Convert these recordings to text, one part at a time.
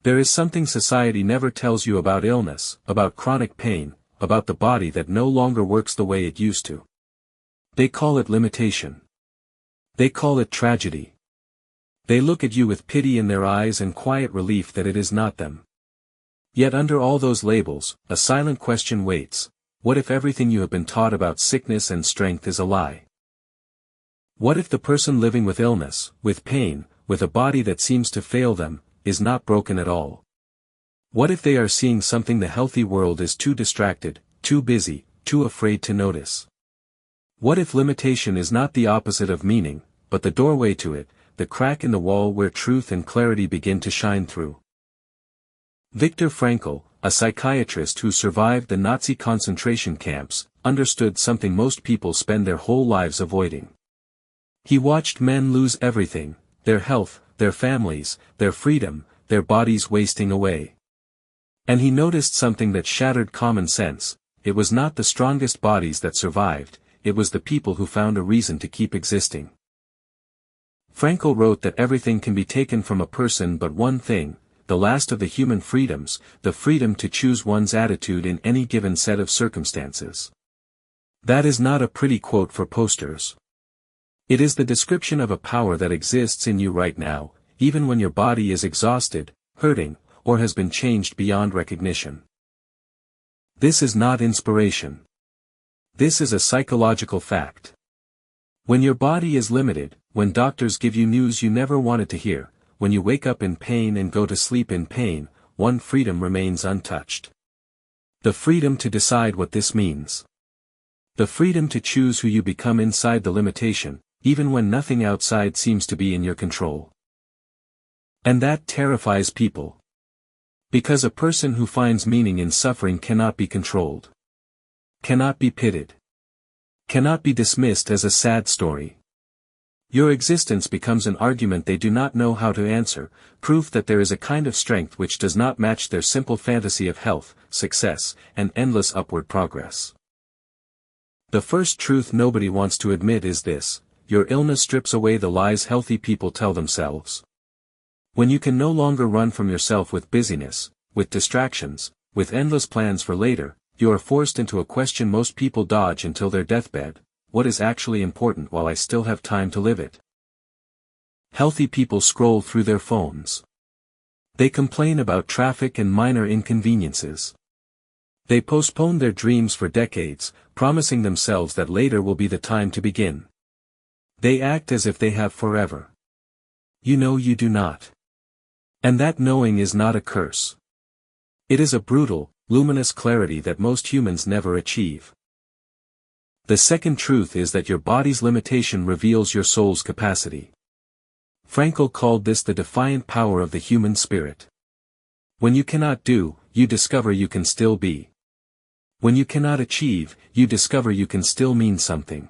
There is something society never tells you about illness, about chronic pain, about the body that no longer works the way it used to. They call it limitation. They call it tragedy. They look at you with pity in their eyes and quiet relief that it is not them. Yet under all those labels, a silent question waits: what if everything you have been taught about sickness and strength is a lie? What if the person living with illness, with pain, with a body that seems to fail them, is not broken at all? What if they are seeing something the healthy world is too distracted, too busy, too afraid to notice? What if limitation is not the opposite of meaning, but the doorway to it, the crack in the wall where truth and clarity begin to shine through? Viktor Frankl, a psychiatrist who survived the Nazi concentration camps, understood something most people spend their whole lives avoiding. He watched men lose everything: their health, their families, their freedom, their bodies wasting away. And he noticed something that shattered common sense: it was not the strongest bodies that survived, it was the people who found a reason to keep existing. Frankl wrote that everything can be taken from a person but one thing, the last of the human freedoms, the freedom to choose one's attitude in any given set of circumstances. That is not a pretty quote for posters. It is the description of a power that exists in you right now, even when your body is exhausted, hurting, or has been changed beyond recognition. This is not inspiration. This is a psychological fact. When your body is limited, when doctors give you news you never wanted to hear, when you wake up in pain and go to sleep in pain, one freedom remains untouched. The freedom to decide what this means. The freedom to choose who you become inside the limitation, even when nothing outside seems to be in your control. And that terrifies people. Because a person who finds meaning in suffering cannot be controlled. Cannot be pitied. Cannot be dismissed as a sad story. Your existence becomes an argument they do not know how to answer, proof that there is a kind of strength which does not match their simple fantasy of health, success, and endless upward progress. The first truth nobody wants to admit is this: your illness strips away the lies healthy people tell themselves. When you can no longer run from yourself with busyness, with distractions, with endless plans for later, you are forced into a question most people dodge until their deathbed: what is actually important while I still have time to live it? Healthy people scroll through their phones. They complain about traffic and minor inconveniences. They postpone their dreams for decades, promising themselves that later will be the time to begin. They act as if they have forever. You know you do not. And that knowing is not a curse. It is a brutal, luminous clarity that most humans never achieve. The second truth is that your body's limitation reveals your soul's capacity. Frankl called this the defiant power of the human spirit. When you cannot do, you discover you can still be. When you cannot achieve, you discover you can still mean something.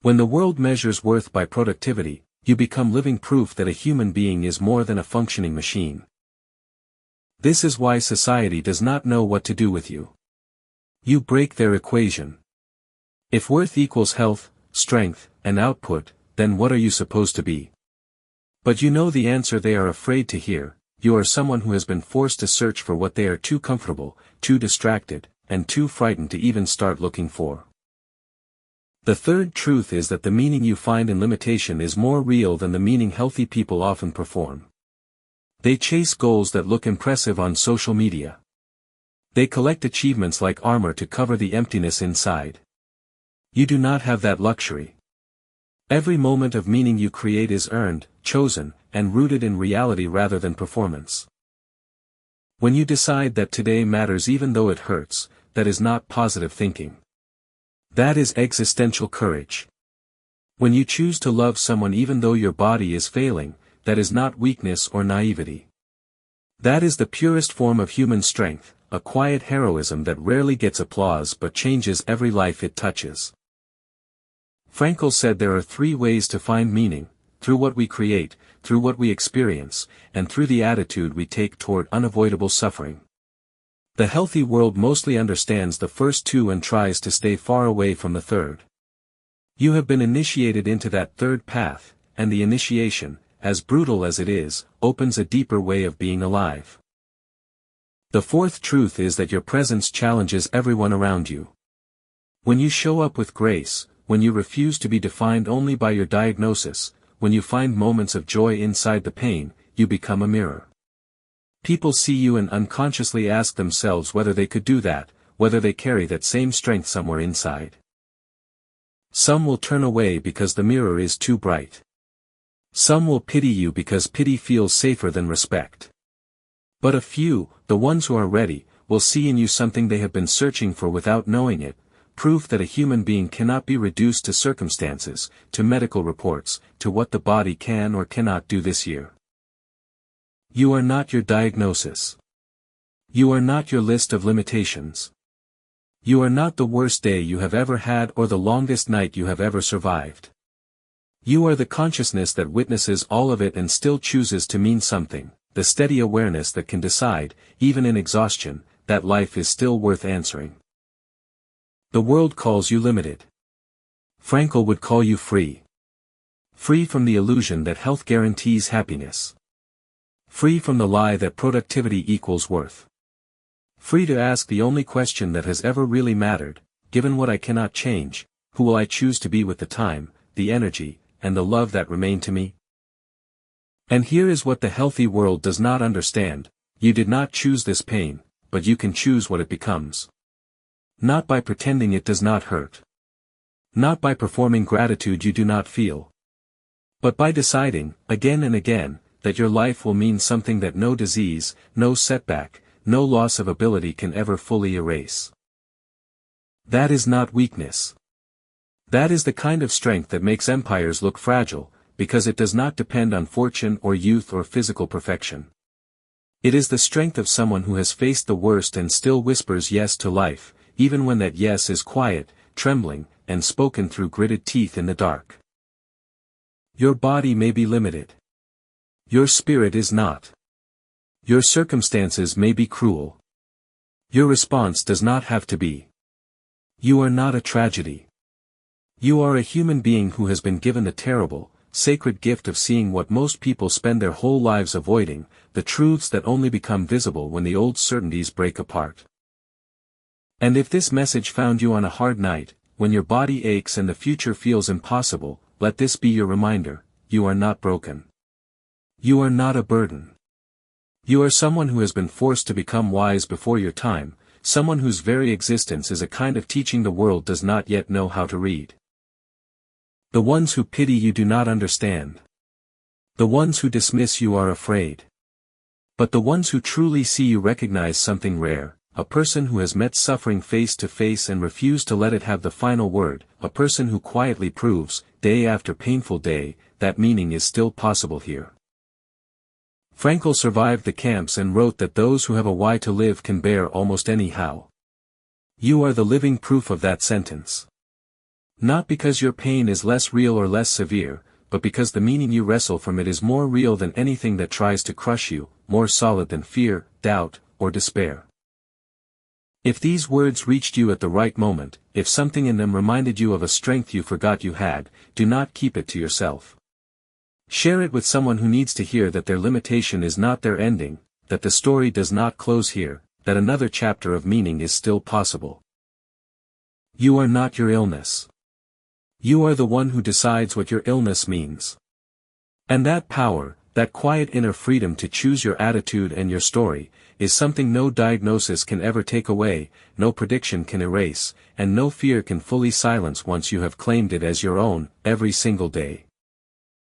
When the world measures worth by productivity, you become living proof that a human being is more than a functioning machine. This is why society does not know what to do with you. You break their equation. If worth equals health, strength, and output, then what are you supposed to be? But you know the answer they are afraid to hear: you are someone who has been forced to search for what they are too comfortable, too distracted, and too frightened to even start looking for. The third truth is that the meaning you find in limitation is more real than the meaning healthy people often perform. They chase goals that look impressive on social media. They collect achievements like armor to cover the emptiness inside. You do not have that luxury. Every moment of meaning you create is earned, chosen, and rooted in reality rather than performance. When you decide that today matters even though it hurts, that is not positive thinking. That is existential courage. When you choose to love someone even though your body is failing, that is not weakness or naivety. That is the purest form of human strength, a quiet heroism that rarely gets applause but changes every life it touches. Frankl said there are 3 ways to find meaning: through what we create, through what we experience, and through the attitude we take toward unavoidable suffering. The healthy world mostly understands the first 2 and tries to stay far away from the third. You have been initiated into that third path, and the initiation, as brutal as it is, opens a deeper way of being alive. The fourth truth is that your presence challenges everyone around you. When you show up with grace, when you refuse to be defined only by your diagnosis, when you find moments of joy inside the pain, you become a mirror. People see you and unconsciously ask themselves whether they could do that, whether they carry that same strength somewhere inside. Some will turn away because the mirror is too bright. Some will pity you because pity feels safer than respect. But a few, the ones who are ready, will see in you something they have been searching for without knowing it, proof that a human being cannot be reduced to circumstances, to medical reports, to what the body can or cannot do this year. You are not your diagnosis. You are not your list of limitations. You are not the worst day you have ever had or the longest night you have ever survived. You are the consciousness that witnesses all of it and still chooses to mean something, the steady awareness that can decide, even in exhaustion, that life is still worth answering. The world calls you limited. Frankl would call you free. Free from the illusion that health guarantees happiness. Free from the lie that productivity equals worth. Free to ask the only question that has ever really mattered: given what I cannot change, who will I choose to be with the time, the energy, and the love that remain to me? And here is what the healthy world does not understand: you did not choose this pain, but you can choose what it becomes. Not by pretending it does not hurt. Not by performing gratitude you do not feel. But by deciding, again and again, that your life will mean something that no disease, no setback, no loss of ability can ever fully erase. That is not weakness. That is the kind of strength that makes empires look fragile, because it does not depend on fortune or youth or physical perfection. It is the strength of someone who has faced the worst and still whispers yes to life, even when that yes is quiet, trembling, and spoken through gritted teeth in the dark. Your body may be limited. Your spirit is not. Your circumstances may be cruel. Your response does not have to be. You are not a tragedy. You are a human being who has been given the terrible, sacred gift of seeing what most people spend their whole lives avoiding, the truths that only become visible when the old certainties break apart. And if this message found you on a hard night, when your body aches and the future feels impossible, let this be your reminder: you are not broken. You are not a burden. You are someone who has been forced to become wise before your time, someone whose very existence is a kind of teaching the world does not yet know how to read. The ones who pity you do not understand. The ones who dismiss you are afraid. But the ones who truly see you recognize something rare: a person who has met suffering face to face and refused to let it have the final word, a person who quietly proves, day after painful day, that meaning is still possible here. Frankl survived the camps and wrote that those who have a why to live can bear almost any how. You are the living proof of that sentence. Not because your pain is less real or less severe, but because the meaning you wrestle from it is more real than anything that tries to crush you, more solid than fear, doubt, or despair. If these words reached you at the right moment, if something in them reminded you of a strength you forgot you had, do not keep it to yourself. Share it with someone who needs to hear that their limitation is not their ending, that the story does not close here, that another chapter of meaning is still possible. You are not your illness. You are the one who decides what your illness means. And that power, that quiet inner freedom to choose your attitude and your story, is something no diagnosis can ever take away, no prediction can erase, and no fear can fully silence once you have claimed it as your own, every single day.